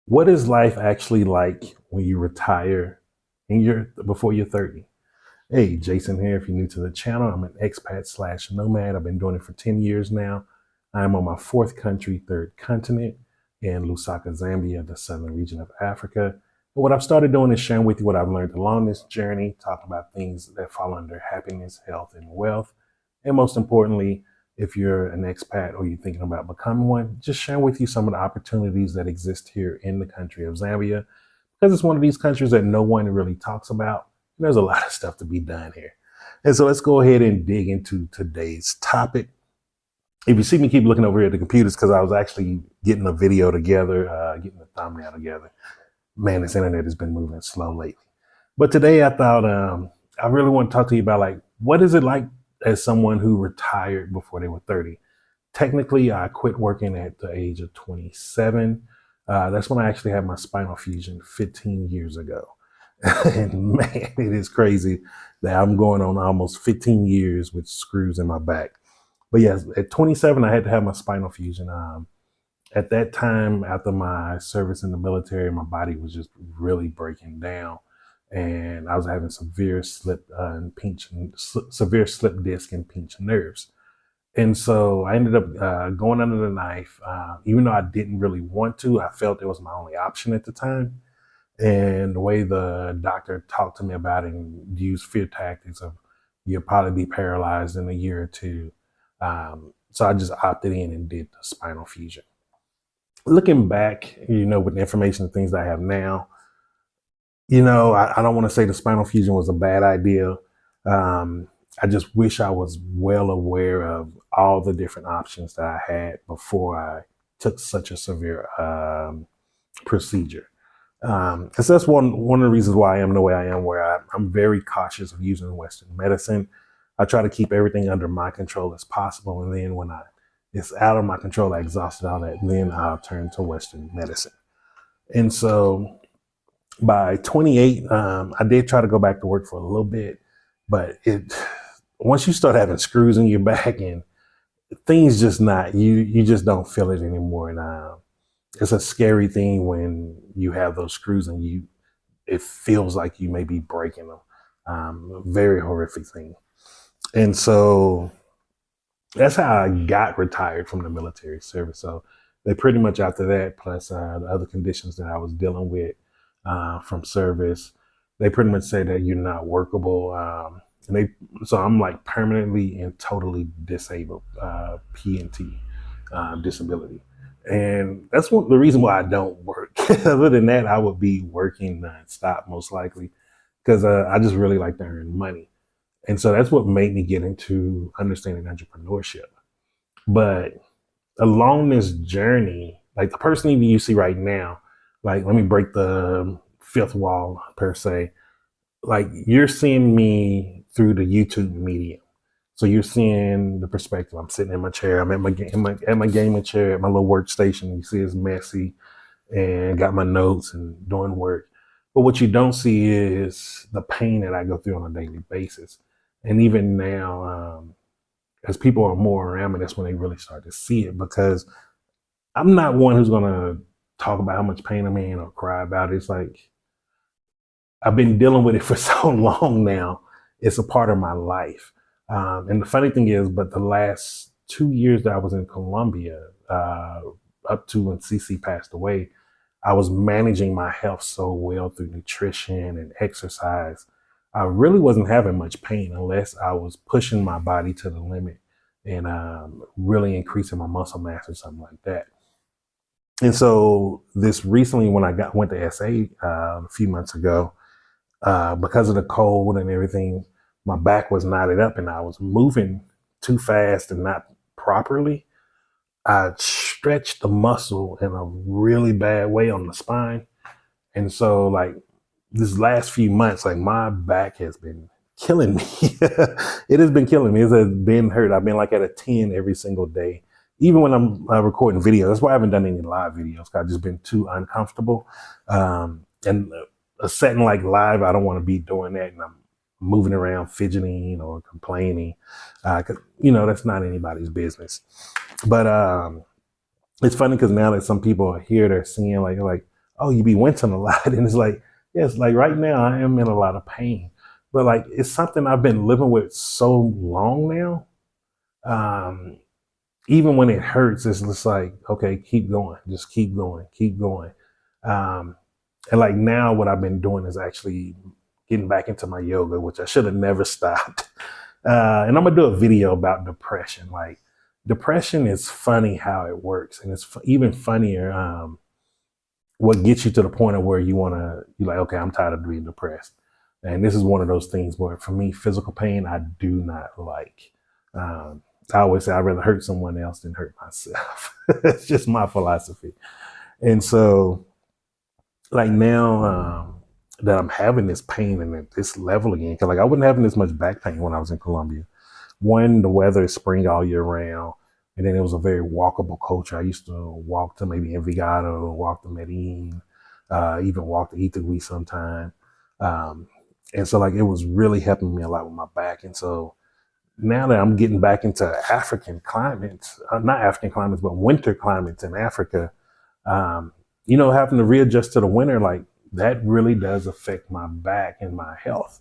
What is life actually like when you retire before you're 30? Hey, Jason here. If you're new to the channel, I'm an expat slash nomad. I've been doing it for 10 years now. I'm on my fourth country, third continent in Lusaka, Zambia, the southern region of Africa. And what I've started doing is sharing with you what I've learned along this journey, talking about things that fall under happiness, health, and wealth. And most importantly, if you're an expat or you're thinking about becoming one, just sharing with you some of the opportunities that exist here in the country of Zambia, because it's one of these countries that no one really talks about. There's a lot of stuff to be done here. And so let's go ahead and dig into today's topic. If you see me keep looking over here at the computers, because I was actually getting a video together, getting the thumbnail together. Man, this internet has been moving slow lately. But today I thought I really want to talk to you about what is it like as someone who retired before they were 30. Technically, I quit working at the age of 27. That's when I actually had my spinal fusion 15 years ago. And man, it is crazy that I'm going on almost 15 years with screws in my back. But yes, at 27, I had to have my spinal fusion. At that time, after my service in the military, my body was just really breaking down, and I was having severe slip disc and pinched nerves. And so I ended up going under the knife, even though I didn't really want to. I felt it was my only option at the time. And the way the doctor talked to me about it and used fear tactics of you'll probably be paralyzed in a year or two. So I just opted in and did the spinal fusion. Looking back, with the information and things that I have now, I don't want to say the spinal fusion was a bad idea. I just wish I was well aware of all the different options that I had before I took such a severe procedure. Because that's one of the reasons why I am the way I am, where I'm very cautious of using Western medicine. I try to keep everything under my control as possible, and then when it's out of my control, I exhausted all that, and then I'll turn to Western medicine. And so by 28, I did try to go back to work for a little bit, but once you start having screws in your back and things just not you just don't feel it anymore. And it's a scary thing when you have those screws and it feels like you may be breaking them. Very horrific thing. And so that's how I got retired from the military service. So they pretty much, after that, plus the other conditions that I was dealing with from service, they pretty much say that you're not workable. So I'm like permanently and totally disabled, P&T, disability. And that's the reason why I don't work. Other than that, I would be working nonstop, most likely, because I just really like to earn money. And so that's what made me get into understanding entrepreneurship. But along this journey, like the person even you see right now, like let me break the fifth wall per se. Like you're seeing me through the YouTube medium. So you're seeing the perspective. I'm sitting in my chair. I'm at my gaming chair at my little workstation. You see it's messy and got my notes and doing work. But what you don't see is the pain that I go through on a daily basis. And even now, as people are more around me, that's when they really start to see it, because I'm not one who's going to talk about how much pain I'm in or cry about it. It's like I've been dealing with it for so long now. It's a part of my life. And the funny thing is, but the last 2 years that I was in Colombia, up to when CC passed away, I was managing my health so well through nutrition and exercise. I really wasn't having much pain unless I was pushing my body to the limit and really increasing my muscle mass or something like that. And so this recently, when I went to SA a few months ago, because of the cold and everything, my back was knotted up and I was moving too fast and not properly. I stretched the muscle in a really bad way on the spine. And so like this last few months, like my back has been killing me. It has been killing me. It has been hurt. I've been like at a 10 every single day, even when I'm recording videos. That's why I haven't done any live videos. I've just been too uncomfortable. And a setting like live, I don't want to be doing that. And I'm moving around, fidgeting or complaining. Cause that's not anybody's business. But it's funny because now that some people are here, they're seeing like, oh, you be wincing a lot. And it's like, yes, like right now I am in a lot of pain. But like it's something I've been living with so long now. Um, Even when it hurts, it's just like, okay, keep going, just keep going, keep going. Um, and like now, what I've been doing is actually getting back into my yoga, which I should have never stopped. And I'm gonna do a video about depression. Like, depression is funny how it works, and it's even funnier. What gets you to the point of where you're like, okay, I'm tired of being depressed. And this is one of those things where, for me, physical pain, I do not like. Um, I always say I'd rather hurt someone else than hurt myself. It's just my philosophy. And so, like now that I'm having this pain and at this level again, because like I wasn't having this much back pain when I was in Colombia. One, the weather is spring all year round. And then it was a very walkable culture. I used to walk to maybe Envigado, walk to Medellin, even walk to Itagüí sometime. Um, and so like it was really helping me a lot with my back. And so now that I'm getting back into African climates, not African climates, but winter climates in Africa, um, having to readjust to the winter, like that really does affect my back and my health.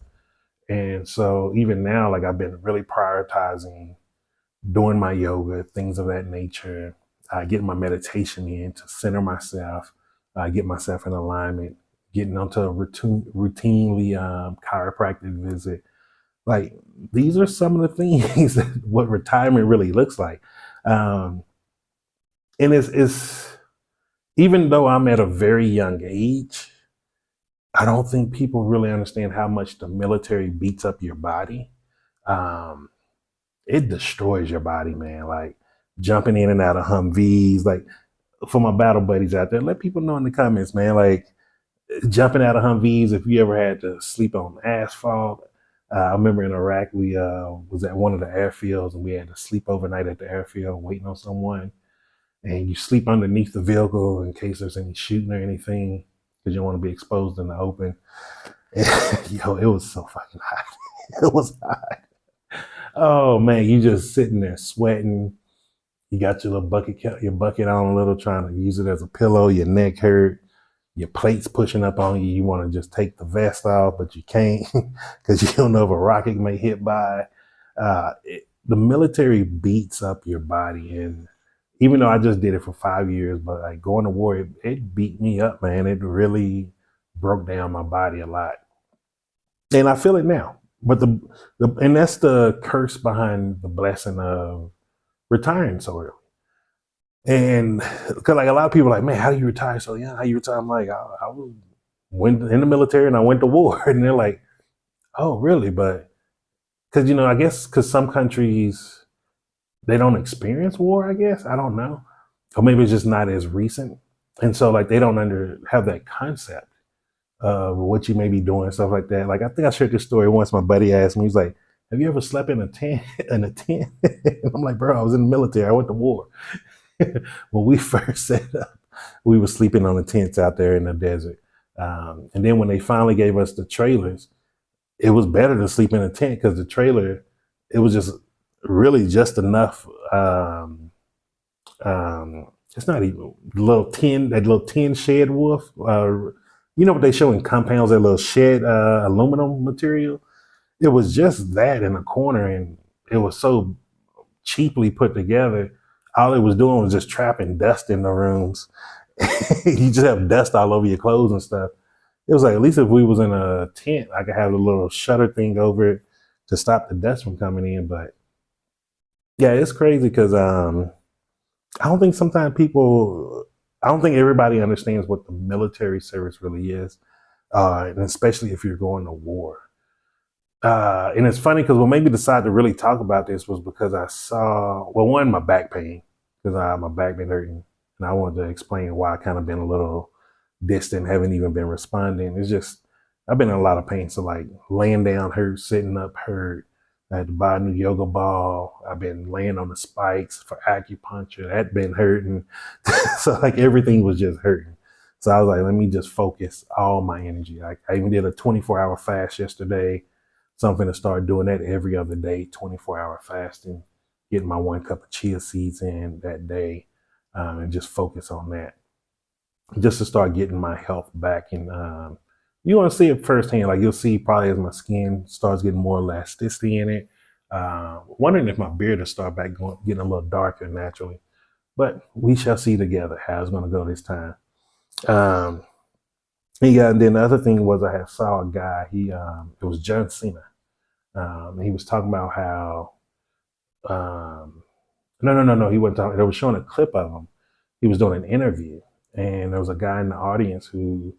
And so even now, like I've been really prioritizing doing my yoga, things of that nature, getting my meditation in to center myself, get myself in alignment, getting onto a routinely chiropractic visit. Like these are some of the things that what retirement really looks like. Um, and it's even though I'm at a very young age, I don't think people really understand how much the military beats up your body. Um, it destroys your body, man. Like jumping in and out of Humvees. Like for my battle buddies out there, let people know in the comments, man. Like jumping out of Humvees. If you ever had to sleep on asphalt, I remember in Iraq we was at one of the airfields and we had to sleep overnight at the airfield waiting on someone. And you sleep underneath the vehicle in case there's any shooting or anything because you don't want to be exposed in the open. And, yo, it was so fucking hot. It was hot. Oh man, you just sitting there sweating. You got your bucket on a little, trying to use it as a pillow. Your neck hurt. Your plate's pushing up on you. You want to just take the vest off, but you can't because you don't know if a rocket may hit by. The military beats up your body, and even though I just did it for 5 years, but like going to war, it beat me up, man. It really broke down my body a lot, and I feel it now. But and that's the curse behind the blessing of retiring so early. And because like a lot of people are like, man, how do you retire so young? How you retire? I'm like, went in the military and I went to war, and they're like, oh, really? But because I guess because some countries they don't experience war. I guess I don't know, or maybe it's just not as recent, and so like they don't have that concept of what you may be doing, stuff like that. Like I think I shared this story once. My buddy asked me, he's like, "Have you ever slept in a tent?" In a tent, and I'm like, "Bro, I was in the military. I went to war." When we first set up, we were sleeping on the tents out there in the desert. And then when they finally gave us the trailers, it was better to sleep in a tent because the trailer, it was just really just enough. It's not even that little tin shed wolf. You know what they show in compounds, that little shed aluminum material? It was just that in a corner, and it was so cheaply put together. All it was doing was just trapping dust in the rooms. You just have dust all over your clothes and stuff. It was like, at least if we was in a tent, I could have a little shutter thing over it to stop the dust from coming in. But yeah, it's crazy because I don't think sometimes I don't think everybody understands what the military service really is, and especially if you're going to war. And it's funny because what made me decide to really talk about this was because I saw, well, one, my back pain, because my back been hurting. And I wanted to explain why I kind of been a little distant, haven't even been responding. It's just, I've been in a lot of pain. So like laying down hurt, sitting up hurt. I had to buy a new yoga ball. I've been laying on the spikes for acupuncture. That been hurting. So like everything was just hurting. So I was like, let me just focus all my energy. Like I even did a 24-hour fast yesterday. So I'm going to start doing that every other day, 24-hour fasting, getting my 1 cup of chia seeds in that day, and just focus on that. just to start getting my health back. And you want to see it firsthand. Like you'll see probably as my skin starts getting more elasticity in it. Wondering if my beard will start back getting a little darker naturally. But we shall see together how it's going to go this time. Um, yeah, and then the other thing was I had saw a guy. It was John Cena. He was talking about how um, no. He wasn't talking. They were showing a clip of him. He was doing an interview, and there was a guy in the audience who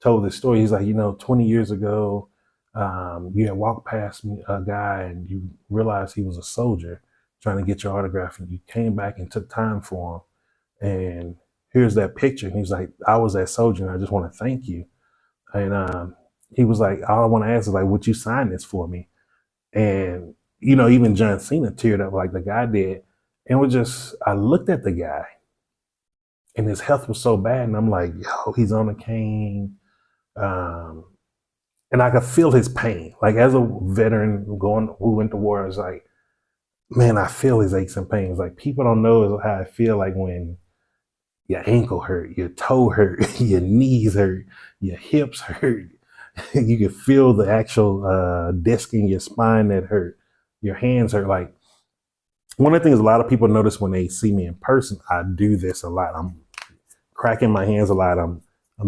told this story. He's like, 20 years ago, you had walked past a guy, and you realized he was a soldier trying to get your autograph, and you came back and took time for him. And here's that picture. And he's like, I was that soldier, and I just want to thank you. And he was like, all I want to ask is like, would you sign this for me? And even John Cena teared up like the guy did. And I looked at the guy and his health was so bad. And I'm like, yo, he's on a cane. Um, and I could feel his pain. Like as a veteran who went to war, it's like, man, I feel his aches and pains. Like people don't know how I feel like when your ankle hurt, your toe hurt, your knees hurt, your hips hurt. You can feel the actual disc in your spine that hurt. Your hands hurt. Like one of the things a lot of people notice when they see me in person, I do this a lot. I'm cracking my hands a lot. I'm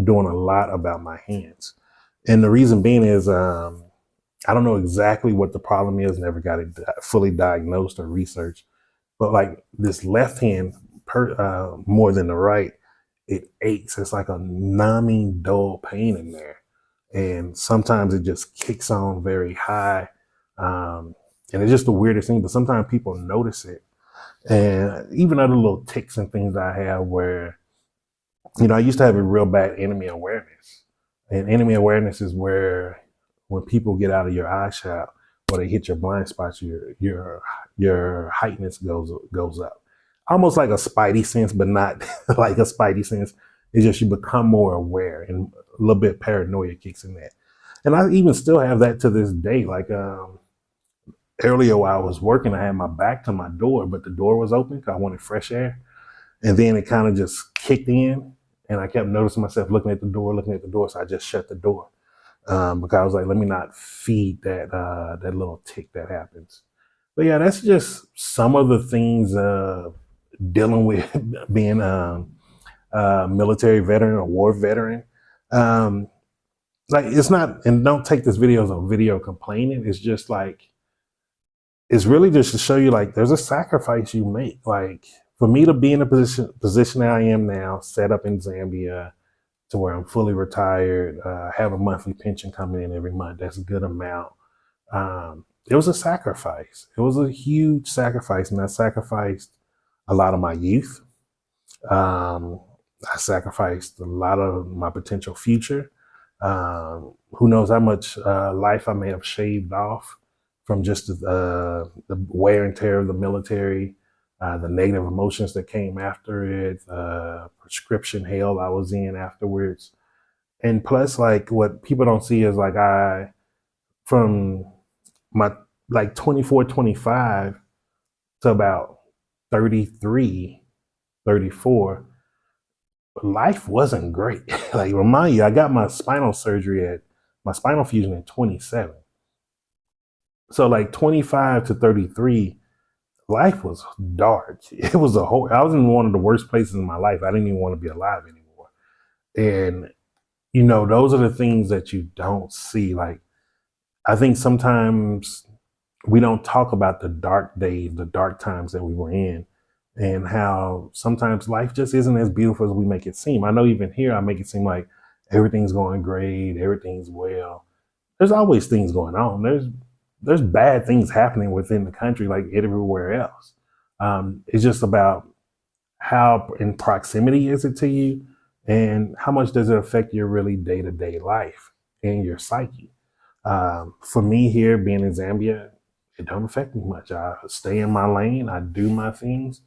doing a lot about my hands. And the reason being is I don't know exactly what the problem is, never got it fully diagnosed or researched. But like this left hand, more than the right, it aches. It's like a numbing, dull pain in there. And sometimes it just kicks on very high. And it's just the weirdest thing, but sometimes people notice it. And even other little ticks and things I have where, I used to have a real bad enemy awareness. And enemy awareness is where when people get out of your eye shot or they hit your blind spots, your heightness goes up. Almost like a spidey sense, but not like a spidey sense. It's just you become more aware and a little bit paranoia kicks in that. And I even still have that to this day. Like earlier while I was working, I had my back to my door, but the door was open because I wanted fresh air. And then it kind of just kicked in. And I kept noticing myself looking at the door. So I just shut the door because I was like, let me not feed that little tick that happens. But yeah, that's just some of the things dealing with being a military veteran or war veteran. Like it's not, and don't take this video as a video complaining. It's just like, it's really just to show you like there's a sacrifice you make. Like for me to be in the position that I am now, set up in Zambia to where I'm fully retired, have a monthly pension coming in every month. That's a good amount. It was a sacrifice. It was a huge sacrifice, and I sacrificed a lot of my youth. I sacrificed a lot of my potential future. Who knows how much life I may have shaved off from just the wear and tear of the military, the negative emotions that came after it, prescription hell I was in afterwards. And plus, like what people don't see is like from my like 24, 25 to about 33, 34, life wasn't great. Like remind you, I got my spinal fusion at 27. So like 25 to 33, life was dark. It was I was in one of the worst places in my life. I didn't even want to be alive anymore. And, those are the things that you don't see. Like, I think sometimes we don't talk about the dark days, the dark times that we were in, and how sometimes life just isn't as beautiful as we make it seem. I know even here, I make it seem like everything's going great, everything's well. There's always things going on. There's bad things happening within the country like everywhere else. It's just about how in proximity is it to you and how much does it affect your really day-to-day life and your psyche. For me here being in Zambia, it don't affect me much. I stay in my lane, I do my things,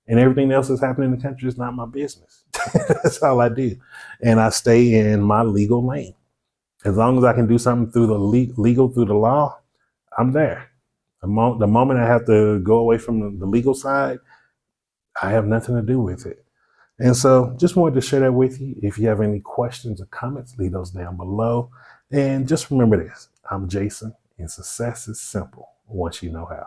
and everything else that's happening in the country is not my business. That's all I do. And I stay in my legal lane. As long as I can do something through the legal, through the law, I'm there. The moment I have to go away from the legal side, I have nothing to do with it. And so just wanted to share that with you. If you have any questions or comments, leave those down below. And just remember this, I'm Jason, and success is simple once you know how.